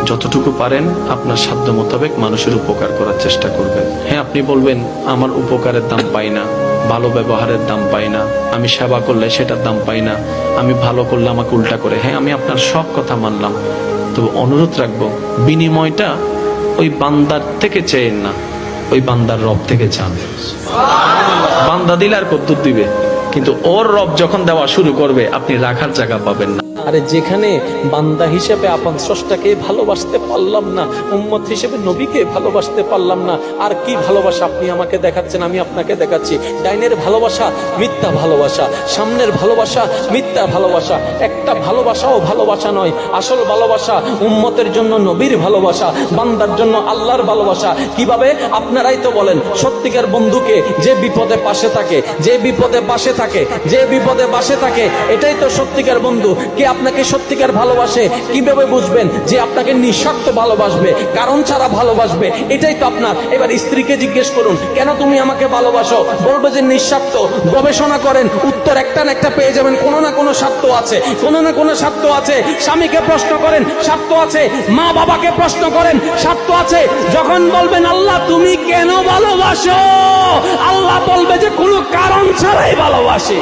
যতটুকু পারেন আপনার সাধ্য মোতাবেক মানুষের উপকার করার চেষ্টা করবেন। হ্যাঁ, আপনি বলবেন আমার উপকারের দাম পাই না, ভালো ব্যবহারের দাম পাই না, আমি সেবা করলে সেটার দাম পাই না, আমি ভালো করলে আমাকে উল্টা করে। হ্যাঁ, আমি আপনার সব কথা মানলাম, তবে অনুরোধ রাখবো বিনিময়টা ওই বান্দার থেকে চেয়েন না, ওই বান্দার রব থেকে চান। বান্দা দিলে আর কদ্দুর দিবে, কিন্তু ওর রব যখন দেওয়া শুরু করবে আপনি রাখার জায়গা পাবেন না। আরে যেখানে বান্দা হিসেবে আপন স্রষ্টাকে ভালোবাসতে পারলাম না, উম্মত হিসেবে নবীকে ভালোবাসতে পারলাম না, আর কি ভালোবাসা আপনি আমাকে দেখাচ্ছেন, আমি আপনাকে দেখাচ্ছি। ডাইনের ভালোবাসা মিথ্যা ভালোবাসা, সামনের ভালোবাসা মিথ্যা ভালোবাসা। একটা ভালোবাসাও ভালোবাসা নয়, আসল ভালোবাসা উম্মতের জন্য নবীর ভালোবাসা, বান্দার জন্য আল্লাহর ভালোবাসা। কিভাবে? আপনারাই তো বলেন সত্যিকার বন্ধুকে যে বিপদে পাশে থাকে, যে বিপদে পাশে থাকে, যে বিপদে পাশে থাকে, এটাই তো সত্যিকার বন্ধু। কে আপনাকে সত্যিকার ভালোবাসে কিভাবে বুঝবেন যে আপনাকে নিঃস্বার্থ ভালোবাসবে, কারণ ছাড়া ভালোবাসবে? এটাই তো আপনার। এবার স্ত্রীকে জিজ্ঞেস করুন কেন তুমি আমাকে ভালোবাসো, বলবে যে নিঃস্বার্থ। গবেষণা করেন, উত্তর একটা না একটা পেয়ে যাবেন, কোনো না কোনো স্বার্থ আছে, কোনো না কোনো স্বার্থ আছে। স্বামীকে প্রশ্ন করেন, স্বার্থ আছে। মা বাবাকে প্রশ্ন করেন, স্বার্থ আছে। যখন বলবেন আল্লাহ তুমি কেন ভালোবাসো, আল্লাহ বলবে যে কোনো কারণ ছাড়াই ভালোবাসে।